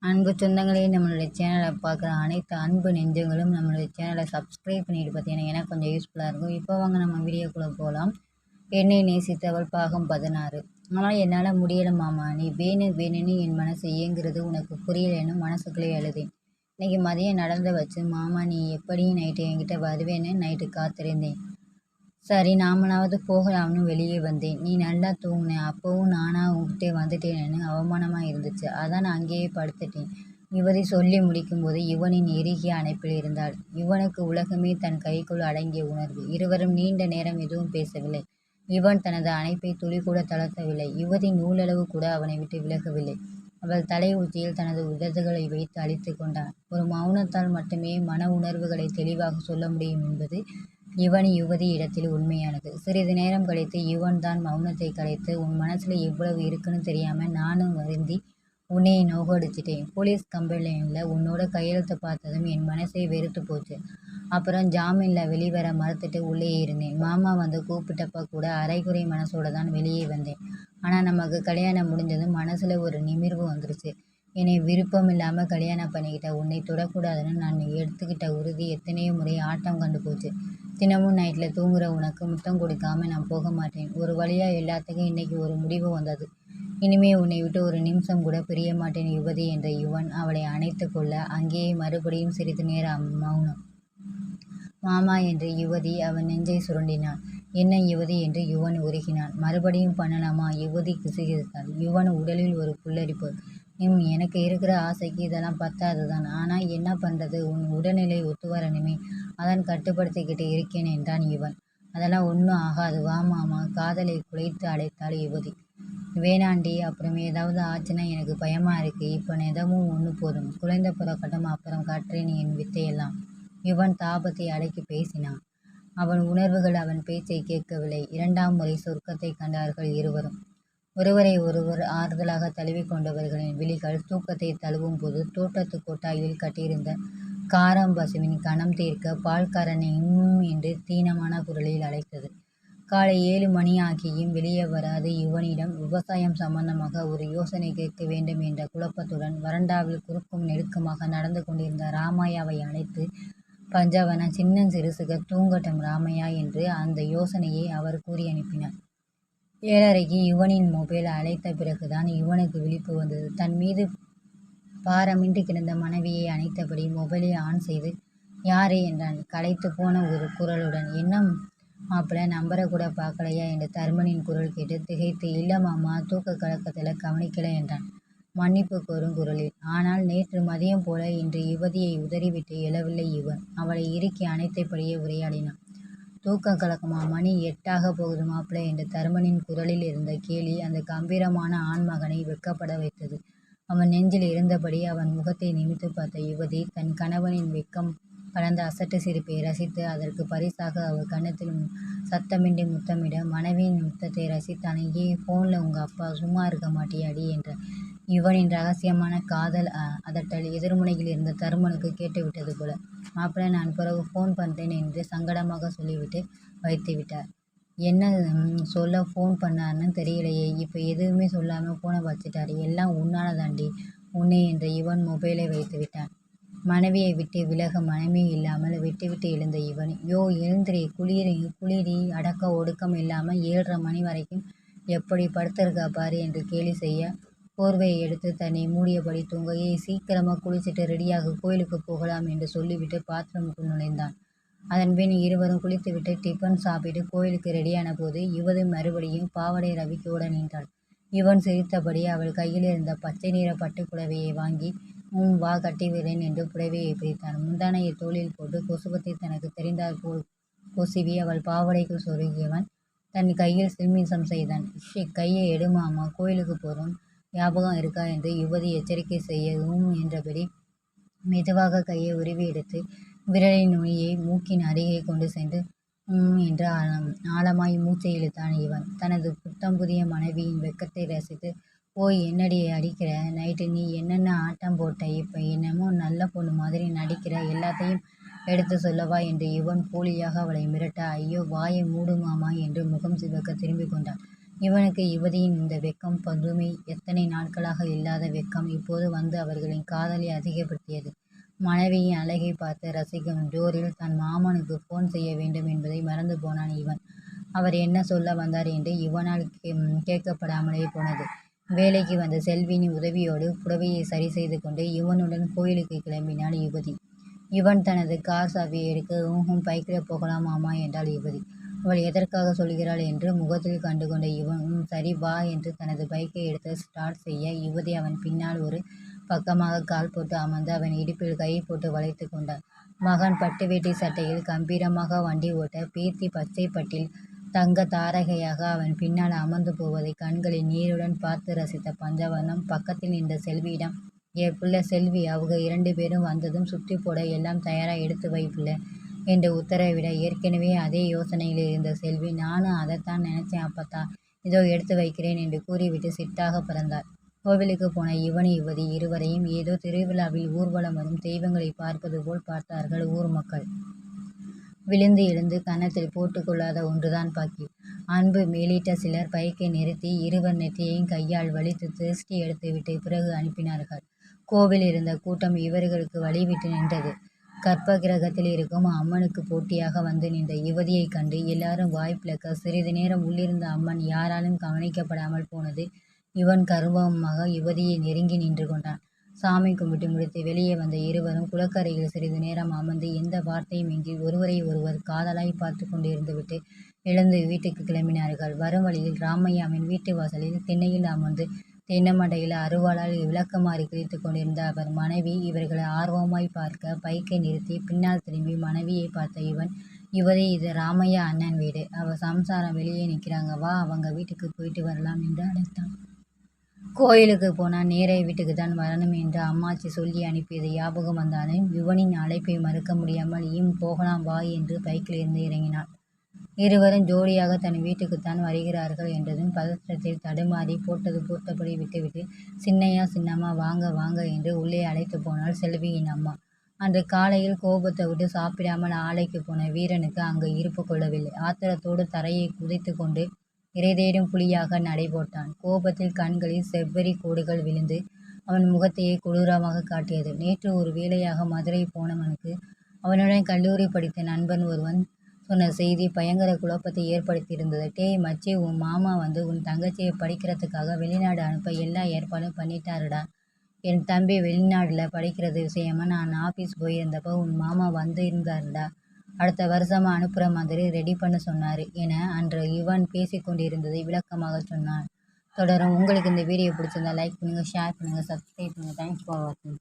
அன்பு சொந்தங்களே, நம்மளுடைய சேனலை பார்க்குற அனைத்து அன்பு நெஞ்சங்களும் நம்மளுடைய சேனலை சப்ஸ்கிரைப் பண்ணிட்டு பார்த்தீங்கன்னா எனக்கு கொஞ்சம் யூஸ்ஃபுல்லாக இருக்கும். இப்போ வாங்க நம்ம வீடியோக்குள்ளே போகலாம். என்னை நேசித்தவள் பாகம் 16. ஆனால் என்னால் முடியலை மாமா, நீ வேணும்னு என் மனசு இயங்குறது உனக்கு புரியலைன்னு மனசுக்குள்ளே அழுதேன். இன்னைக்கு மதியம் நடந்த வச்சு மாமா, நீ எப்படியும் நைட்டு என்கிட்ட வருவேன்னு நைட்டு காத்திருந்தேன். சரி நாமளாவது போகலாம்னு வெளியே வந்தேன். நீ நல்லா தூங்குன. அப்பவும் நானா உன்கிட்ட வந்துட்டேனேன்னு அவமானமாக இருந்துச்சு. அதான் நான் அங்கேயே படுத்துட்டேன். யுவதி சொல்லி முடிக்கும்போது யுவனின் இறுகிய அணைப்பில் இருந்தாள். யுவனுக்கு உலகமே தன் கைக்குள் அடங்கிய உணர்வு. இருவரும் நீண்ட நேரம் எதுவும் பேசவில்லை. யுவன் தனது அணைப்பை துளிக்கூட தளர்த்தவில்லை. யுவதி நூலளவு கூட அவனை விட்டு விலகவில்லை. அவள் தலை உச்சியில் தனது உதடுகளை வைத்து அழித்து கொண்டான். ஒரு மௌனத்தால் மட்டுமே மன உணர்வுகளை தெளிவாக சொல்ல முடியும் என்பது யுவன் யுவதி இடத்தில் உண்மையானது. சிறிது நேரம் கழித்து யுவன் தான் மௌனத்தை கலைத்து, உன் மனசுல எவ்வளவு இருக்குன்னு தெரியாம நானும் வருந்தி உன்னை நோகடிச்சிட்டேன். போலீஸ் கம்ப்ளைண்ட்ல உன்னோட கையெழுத்து பார்த்ததும் என் மனசே வெறுத்து போச்சு. அப்புறம் ஜாமீன்ல வெளிவர மறுத்துட்டு உள்ளே இருந்தேன். மாமா வந்து கூப்பிட்டப்ப கூட அரைகுறை மனசோட தான் வெளியே வந்தேன். ஆனா நமக்கு கல்யாணம் முடிஞ்சதும் மனசுல ஒரு நிமிர்வு வந்துருச்சு. என்னை விருப்பம் இல்லாம கல்யாணம் பண்ணிக்கிட்ட உன்னை தொடக்கூடாதுன்னு நான் எடுத்துக்கிட்ட உறுதி எத்தனையோ முறை ஆட்டம் கண்டு போச்சு. தினமும் நைட்டில் தூங்குற உனக்கு முத்தம் கொடுக்காம நான் போக மாட்டேன். ஒரு வழியாக எல்லாத்துக்கும் இன்னைக்கு ஒரு முடிவு வந்தது. இனிமே உன்னை விட்டு ஒரு நிமிஷம் கூட பிரிய மாட்டேன் யுவதி என்ற யுவன் அவளை அணைத்து கொள்ள அங்கேயே மறுபடியும் சிறிது நேரம் மௌனம். மாமா என்று யுவதி அவன் நெஞ்சை சுருண்டினான். என்ன யுவதி என்று யுவன் உருகினான். மறுபடியும் பண்ணலாமா? யுவதி கிசுகிசுத்தாள். யுவன் உடலில் ஒரு புல்லரிப்பு. எனக்கு இருக்கிற ஆசைக்கு இதெல்லாம் பத்தாதுதான். ஆனால் என்ன பண்ணுறது, உன் உடல்நிலை ஒத்து வரணுமே, அதான் கட்டுப்படுத்திக்கிட்டு இருக்கேன் என்றான் யுவன். அதெல்லாம் ஒன்றும் ஆகாது, வா மாமா, காதலை குலைத்து அழைத்தாள் யுவதி. வேணாண்டி, அப்புறம் ஏதாவது ஆச்சுன்னா எனக்கு பயமா இருக்கு. இப்போ எதவும் ஒன்று போதும், குழந்தை புறக்கட்டும், அப்புறம் காட்டுறேன் என் வித்தையெல்லாம். யுவன் தாபத்தை அடக்கி பேசினான். அவன் உணர்வுகள் அவன் பேச்சை கேட்கவில்லை. இரண்டாம் முறை சொர்க்கத்தை கண்டார்கள் இருவரும். ஒருவரை ஒருவர் ஆறுதலாக தழுவி கொண்டவர்களின் விழிகள் தூக்கத்தை தழுவும் போது தோட்டத்து கொட்டாயில் கட்டியிருந்த காரம் பசுவின் கணம் தீர்க்க பால்காரனை என்று தீனமான குரலில் அழைத்தது. காலை 7 மணி ஆகியும் வெளியே வராது யுவனிடம் விவசாயம் சம்பந்தமாக ஒரு யோசனை கேட்க வேண்டும் என்ற குழப்பத்துடன் வறண்டாவில் குறுக்கும் நெருக்கமாக நடந்து கொண்டிருந்த ராமையாவை அழைத்து, பஞ்சவன சின்ன சிறுசுக தூங்கட்டும் ராமையா என்று அந்த யோசனையை அவர் கூறி அனுப்பினார். 7:30க்கு யுவனின் மொபைல் அழைத்த பிறகுதான் யுவனுக்கு விழிப்பு வந்தது. தன் மீது பாரமின்றி கிடந்த மனைவியை அணைத்தபடி மொபைலை ஆன் செய்து, யாரு என்றான் களைத்து போன ஒரு குரலுடன். என்ன மாப்பிள்ள, நம்பரை கூட பார்க்கலையா என்று தர்மனின் குரல் கேட்டு திகைத்து, இல்ல மாமா, தூக்க கலக்கத்தில் கவனிக்கல என்றான் மன்னிப்பு கோரும் குரலில். ஆனால் நேற்று மதியம் போல இன்று யுவதியை உதறிவிட்டு எழவில்லை யுவன். அவளை இறுக்கி அணைத்தபடியே உரையாடினான். தூக்கம் கலக்கமா? மணி 8 போகுது மாப்பிள்ளை என்று தருமனின் குரலில் இருந்த கேலி அந்த கம்பீரமான ஆண்மகனை வெட்கப்பட வைத்தது. அவன் நெஞ்சில் இருந்தபடி அவன் முகத்தை நிமித்து பார்த்த யுவதி தன் கணவனின் வெட்கம் கலந்த அசட்டு சிரிப்பை ரசித்து அதற்கு பரிசாக அவள் கன்னத்தில் சத்தமின்றி முத்தமிட, மனைவியின் முத்தத்தை ரசித்தான். ஃபோனில் உங்கள் அப்பா சும்மா இருக்க மாட்டியாடி என்ற யுவனின் ரகசியமான காதல் அதட்டல் எதிர்முனையில் இருந்த தருமனுக்கு கேட்டுவிட்டது போல. மாப்பிள்ளை, நான் பிறகு ஃபோன் பண்ணுறேன் என்று சங்கடமாக சொல்லிவிட்டு வைத்து விட்டார். என்ன சொல்ல ஃபோன் பண்ணார்னு தெரியலையே, இப்போ எதுவுமே சொல்லாமல் ஃபோனை வச்சுட்டார். எல்லாம் உன்னால தாண்டி உன்னை என்ற யுவன் மொபைலை வைத்து விட்டான். மனைவியை விட்டு விலக மனமே இல்லாமல் விட்டுவிட்டு எழுந்த இவன், யோ எழுந்திரி, குளிரி, அடக்க ஒடுக்கம் இல்லாமல் 7:30 மணி வரைக்கும் எப்படி படுத்திருக்கா பாரு என்று கேலி செய்ய, போர்வையை எடுத்து தன்னை மூடியபடி தூங்க, சீக்கிரமாக குளிச்சுட்டு ரெடியாக கோயிலுக்கு போகலாம் என்று சொல்லிவிட்டு பாத்ரூமுக்கு நுழைந்தான். அதன்பின் இருவரும் குளித்துவிட்டு டிஃபன் சாப்பிட்டு கோயிலுக்கு ரெடியான போது யுவதி மறுபடியும் பாவடை ரவிக்கையோடு நின்றாள். யுவன் சிரித்தபடி அவள் கையில் இருந்த பச்சை நிற பட்டு புடவையை வாங்கி, வா கட்டிவிடுறேன் என்று புடவையை பிரித்தான். முந்தானையை தோளில் போட்டு கொசுவத்தை தனக்கு தெரிந்தால் போல் கொசுவி அவள் பாவடைக்குள் சொருகியவன் தன் கையில் சில்மிசம் செய்தான். கையை எடுமாமா, கோயிலுக்கு போகிறோம், ஞாபகம் இருக்கா என்று யுவதி எச்சரிக்கை செய்யவும் என்றபடி மெதுவாக கையை உருவி எடுத்து விரலின் நுனியை மூக்கின் அருகே கொண்டு சென்று என்று ஆழமாய் மூச்சை இழுத்தான் இவன். தனது புத்தம் புதிய மனைவியின் வெக்கத்தை ரசித்து, போய் என்னடி அடிக்கிற, நைட்டு நீ என்னென்ன ஆட்டம் போட்ட, இப்போ என்னமோ நல்ல பொண்ணு மாதிரி நடிக்கிற, எல்லாத்தையும் எடுத்து சொல்லவா என்று இவன் போலியாக அவளை மிரட்ட, ஐயோ வாயை மூடுமாமா என்று முகம் சிவக்க திரும்பி கொண்டான். இவனுக்கு யுவதியின் இந்த வெட்கம் பதுமை எத்தனை நாட்களாக இல்லாத வெட்கம் இப்போது வந்து அவர்களின் காதலை அதிகப்படுத்தியது. மனைவியின் அழகை பார்த்து ரசிக்கும் ஜோரில் தன் மாமனுக்கு போன் செய்ய வேண்டும் என்பதை மறந்து போனான் இவன். அவர் என்ன சொல்ல வந்தார் என்று இவனால் கேட்கப்படாமலே போனது. வேலைக்கு வந்த செல்வியின் உதவியோடு புடவையை சரி செய்து கொண்டு இவனுடன் கோயிலுக்கு கிளம்பினாள் யுவதி. இவன் தனது கார் சாவியை எடுக்க பைக்கில் போகலாம் மாமா என்றாள் யுவதி. அவள் எதற்காக சொல்கிறாள் என்று முகத்தில் கண்டுகொண்ட இவன் சரி வா என்று தனது பைக்கை எடுத்து ஸ்டார்ட் செய்ய யுவதி அவன் பின்னால் ஒரு பக்கமாக கால் போட்டு அமர்ந்து அவன் இடுப்பில் கை போட்டு வளைத்து கொண்டான். மகன் பட்டு வேட்டி சட்டையில் கம்பீரமாக வண்டி ஓட்ட பீர்த்தி பச்சை பட்டில் தங்க தாரகையாக அவன் பின்னால் அமர்ந்து போவதை கண்களில் நீருடன் பார்த்து ரசித்த பஞ்சவர்ணம் பக்கத்தில் நின்ற செல்வியிடம், என் பிள்ளை செல்வி, அவங்க 2 பேரும் வந்ததும் சுற்றி போட எல்லாம் தயாராக எடுத்து வை பிள்ளை என்று உத்தரவிட ஏற்கனவே அதே யோசனையில் இருந்த செல்வி, நானும் அதைத்தான் நினைச்சேன் அப்பத்தா, இதோ எடுத்து வைக்கிறேன் என்று கூறிவிட்டு சிட்டாக பறந்தார். கோவிலுக்கு போன இவன் யுவதி இருவரையும் ஏதோ திருவிழாவில் ஊர்வலம் வரும் தெய்வங்களை பார்ப்பது போல் பார்த்தார்கள் ஊர் மக்கள். விழுந்து எழுந்து கன்னத்தில் போட்டுக்கொள்ளாத ஒன்றுதான் பாக்கி. அன்பு மேலிட்ட சிலர் பைக்கை நிறுத்தி இருவர் நெற்றியையும் கையால் வலித்து திருஷ்டி எடுத்துவிட்டு பிறகு அனுப்பினார்கள். கோவில் இருந்த கூட்டம் இவர்களுக்கு வழிவிட்டு நின்றது. கற்ப கிரகத்தில் இருக்கும் அம்மனுக்கு போட்டியாக வந்து நின்ற யுவதியை கண்டு எல்லாரும் வாய்ப்பிழக்க சிறிது நேரம் உள்ளிருந்த அம்மன் யாராலும் கவனிக்கப்படாமல் போனது. இவன் கர்வமாக யுவதியை நெருங்கி நின்று கொண்டான். சாமி கும்பிட்டு முடித்து வெளியே வந்த இருவரும் குளக்கரையில் சிறிது நேரம் அமர்ந்து எந்த வார்த்தையும் இன்றி ஒருவரை ஒருவர் காதலாய் பார்த்து கொண்டிருந்துவிட்டு எழுந்து வீட்டுக்கு கிளம்பினார்கள். வரும் வழியில் ராமையாவின் வீட்டு வாசலில் திண்ணையில் அமர்ந்து தென்னமண்டையில் அருவாளால் விளக்கமாறி கிழித்து கொண்டிருந்த அவர் மனைவி இவர்களை ஆர்வமாய் பார்க்க பைக்கை நிறுத்தி பின்னால் திரும்பி மனைவியை பார்த்த இவன், யுவதி, இது ராமையா அண்ணன் வீடு, அவ சம்சாரம் வெளியே நிற்கிறாங்க, வா அவங்க வீட்டுக்கு போயிட்டு வரலாம் என்று அழைத்தான். கோயிலுக்கு போனால் நேரே வீட்டுக்கு தான் வரணும் என்று அம்மாச்சி சொல்லி அனுப்பியது ஞாபகம் வந்தாலும் யுவனின் அழைப்பை மறுக்க முடியாமல் போகலாம் வா என்று பைக்கில் இருந்து இறங்கினாள். இருவரும் ஜோடியாக தன் வீட்டுக்குத்தான் வருகிறார்கள் என்றதும் பதற்றத்தில் தடுமாறி போட்டது போட்டபடி விட்டுவிட்டு சின்னையா சின்னம்மா வாங்க வாங்க என்று உள்ளே அழைத்து போனாள் செல்வியின் அம்மா. அன்று காலையில் கோபத்தை விட்டு சாப்பிடாமல் ஆலைக்கு போன வீரனுக்கு அங்கு இருப்பு கொள்ளவில்லை. ஆத்திரத்தோடு தரையை குதைத்து கொண்டு இறை தேடும் புலியாக நடைபோட்டான். கோபத்தில் கண்களில் செவ்வரி கோடுகள் விழுந்து அவன் முகத்தையே கொடூரமாக காட்டியது. நேற்று ஒரு வேளையாக மதுரை போனவனுக்கு அவனுடன் கல்லூரி படித்த நண்பன் ஒருவன் சொன்ன செய்தி பயங்கர குழப்பத்தை ஏற்படுத்தியிருந்தது. டேய் மச்சி, உன் மாமா வந்து உன் தங்கச்சியை படிக்கிறதுக்காக வெளிநாடு அனுப்ப எல்லா ஏற்பாடும் பண்ணிட்டாருடா. என் தம்பி வெளிநாட்டில் படிக்கிறது விஷயமா நான் ஆஃபீஸ் போயிருந்தப்போ உன் மாமா வந்து இருந்தாருடா. அடுத்த வருஷமா அனுப்புகிற மாதிரி ரெடி பண்ண சொன்னார் என அன்று இவன் பேசிக்கொண்டிருந்ததை விளக்கமாக சொன்னான். தொடரும். உங்களுக்கு இந்த வீடியோ பிடிச்சிருந்தா லைக் பண்ணுங்கள், ஷேர் பண்ணுங்கள், சப்ஸ்கிரைப் பண்ணுங்கள். தேங்க்ஸ் ஃபார் வாட்சிங்.